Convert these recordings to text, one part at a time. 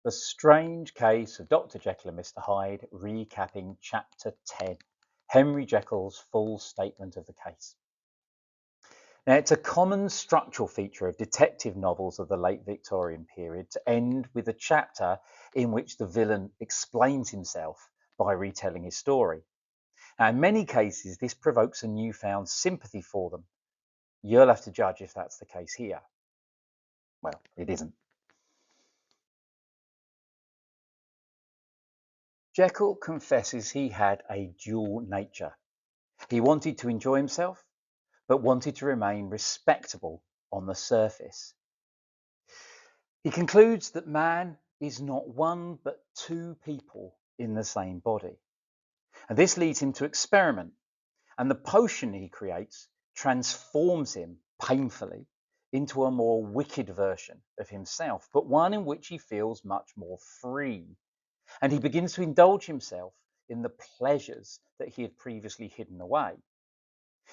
The Strange Case of Dr. Jekyll and Mr. Hyde, recapping Chapter 10, Henry Jekyll's full statement of the case. Now, it's a common structural feature of detective novels of the late Victorian period to end with a chapter in which the villain explains himself by retelling his story. Now, in many cases, this provokes a newfound sympathy for them. You'll have to judge if that's the case here. Well, it isn't. Jekyll confesses he had a dual nature. He wanted to enjoy himself, but wanted to remain respectable on the surface. He concludes that man is not one but two people in the same body. And this leads him to experiment. And the potion he creates transforms him painfully into a more wicked version of himself, but one in which he feels much more free. And he begins to indulge himself in the pleasures that he had previously hidden away.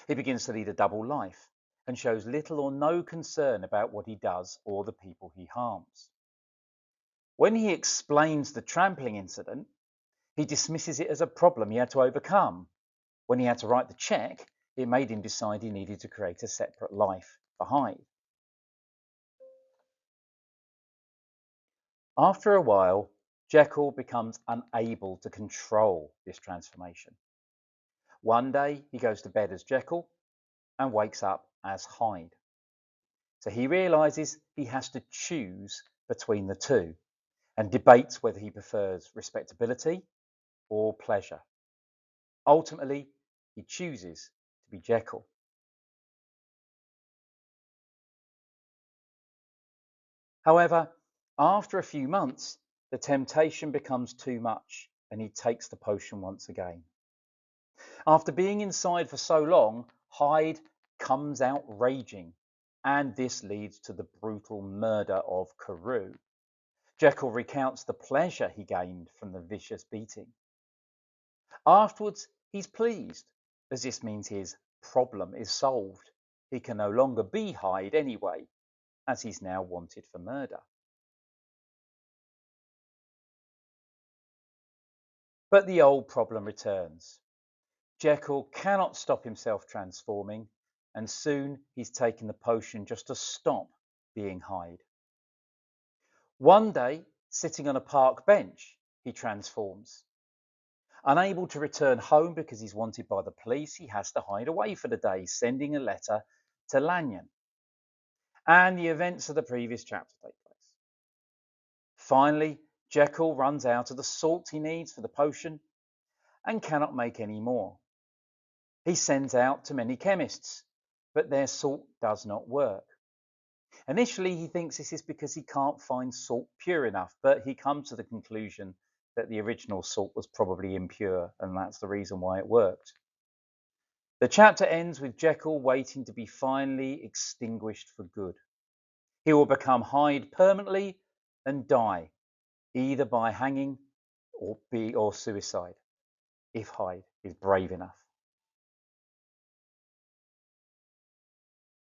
He begins to lead a double life and shows little or no concern about what he does or the people he harms. When he explains the trampling incident, he dismisses it as a problem he had to overcome. When he had to write the check, it made him decide he needed to create a separate life for Hyde. After a while, Jekyll becomes unable to control this transformation. One day, he goes to bed as Jekyll and wakes up as Hyde. So he realizes he has to choose between the two and debates whether he prefers respectability or pleasure. Ultimately, he chooses to be Jekyll. However, after a few months, the temptation becomes too much and he takes the potion once again. After being inside for so long, Hyde comes out raging, and this leads to the brutal murder of Carew. Jekyll recounts the pleasure he gained from the vicious beating. Afterwards, he's pleased, as this means his problem is solved. He can no longer be Hyde anyway, as he's now wanted for murder. But the old problem returns. Jekyll cannot stop himself transforming, and soon he's taken the potion just to stop being Hyde. One day, sitting on a park bench, he transforms. Unable to return home because he's wanted by the police, he has to hide away for the day, sending a letter to Lanyon. And the events of the previous chapter take place. Finally, Jekyll runs out of the salt he needs for the potion and cannot make any more. He sends out to many chemists, but their salt does not work. Initially, he thinks this is because he can't find salt pure enough, but he comes to the conclusion that the original salt was probably impure, and that's the reason why it worked. The chapter ends with Jekyll waiting to be finally extinguished for good. He will become Hyde permanently and die, either by hanging or suicide, if Hyde is brave enough.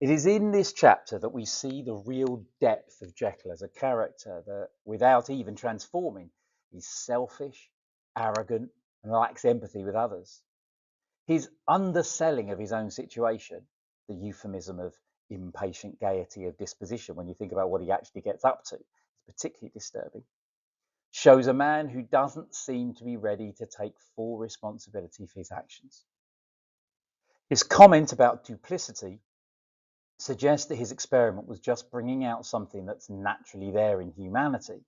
It is in this chapter that we see the real depth of Jekyll as a character that, without even transforming, is selfish, arrogant, and lacks empathy with others. His underselling of his own situation, the euphemism of impatient gaiety of disposition when you think about what he actually gets up to, is particularly disturbing, shows a man who doesn't seem to be ready to take full responsibility for his actions. His comment about duplicity suggests that his experiment was just bringing out something that's naturally there in humanity.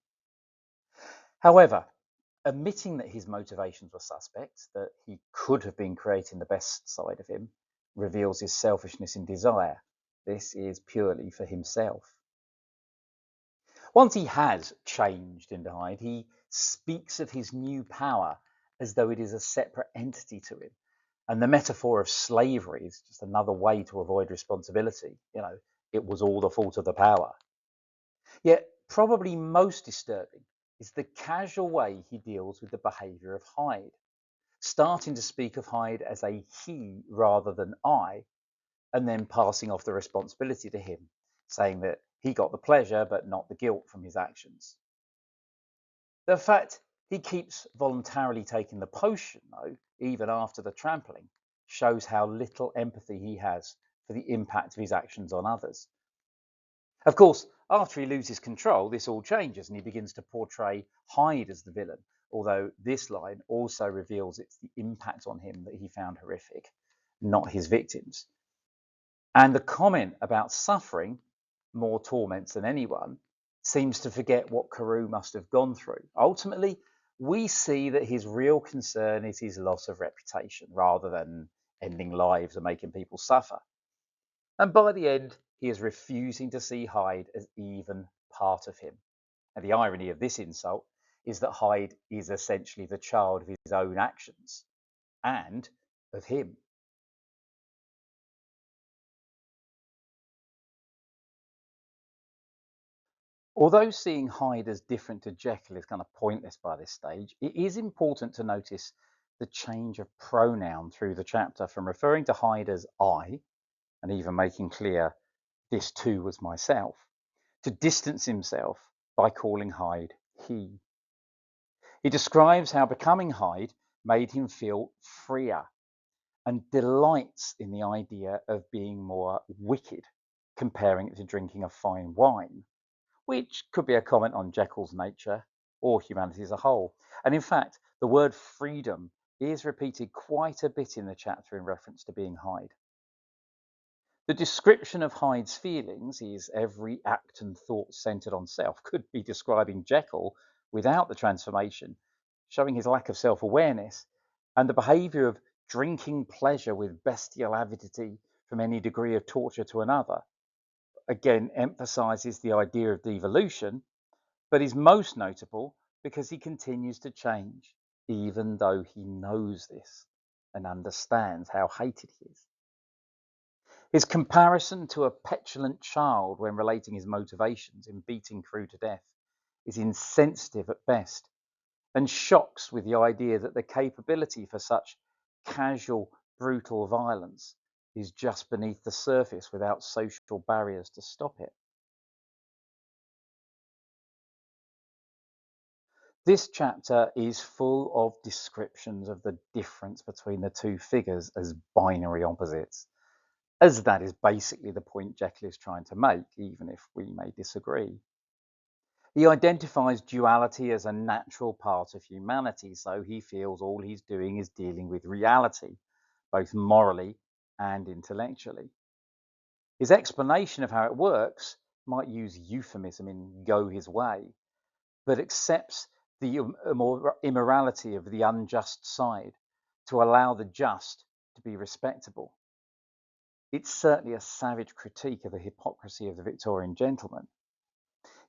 However, admitting that his motivations were suspect, that he could have been creating the best side of him, reveals his selfishness in desire. This is purely for himself. Once he has changed into Hyde, he speaks of his new power as though it is a separate entity to him. And the metaphor of slavery is just another way to avoid responsibility. It was all the fault of the power. Yet, probably most disturbing is the casual way he deals with the behaviour of Hyde, starting to speak of Hyde as a he rather than I, and then passing off the responsibility to him, saying that he got the pleasure but not the guilt from his actions. The fact he keeps voluntarily taking the potion, though, even after the trampling, shows how little empathy he has for the impact of his actions on others. Of course, after he loses control, this all changes and he begins to portray Hyde as the villain, although this line also reveals it's the impact on him that he found horrific, not his victims. And the comment about suffering more torments than anyone seems to forget what Carew must have gone through. Ultimately, we see that his real concern is his loss of reputation rather than ending lives and making people suffer. And by the end, he is refusing to see Hyde as even part of him. And the irony of this insult is that Hyde is essentially the child of his own actions and of him. Although seeing Hyde as different to Jekyll is kind of pointless by this stage, it is important to notice the change of pronoun through the chapter from referring to Hyde as I, and even making clear this too was myself, to distance himself by calling Hyde he. He describes how becoming Hyde made him feel freer and delights in the idea of being more wicked, comparing it to drinking a fine wine, which could be a comment on Jekyll's nature or humanity as a whole. And in fact, the word freedom is repeated quite a bit in the chapter in reference to being Hyde. The description of Hyde's feelings, his every act and thought centered on self, could be describing Jekyll without the transformation, showing his lack of self-awareness and the behavior of drinking pleasure with bestial avidity from any degree of torture to another. Again, emphasizes the idea of devolution, but is most notable because he continues to change, even though he knows this and understands how hated he is. His comparison to a petulant child when relating his motivations in beating Crewe to death is insensitive at best and shocks with the idea that the capability for such casual, brutal violence is just beneath the surface without social barriers to stop it. This chapter is full of descriptions of the difference between the two figures as binary opposites, as that is basically the point Jekyll is trying to make, even if we may disagree. He identifies duality as a natural part of humanity, so he feels all he's doing is dealing with reality, both morally and intellectually. His explanation of how it works might use euphemism in go his way, but accepts the immorality of the unjust side to allow the just to be respectable. It's certainly a savage critique of the hypocrisy of the Victorian gentleman.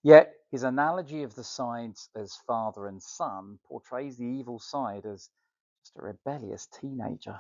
Yet his analogy of the sides as father and son portrays the evil side as just a rebellious teenager.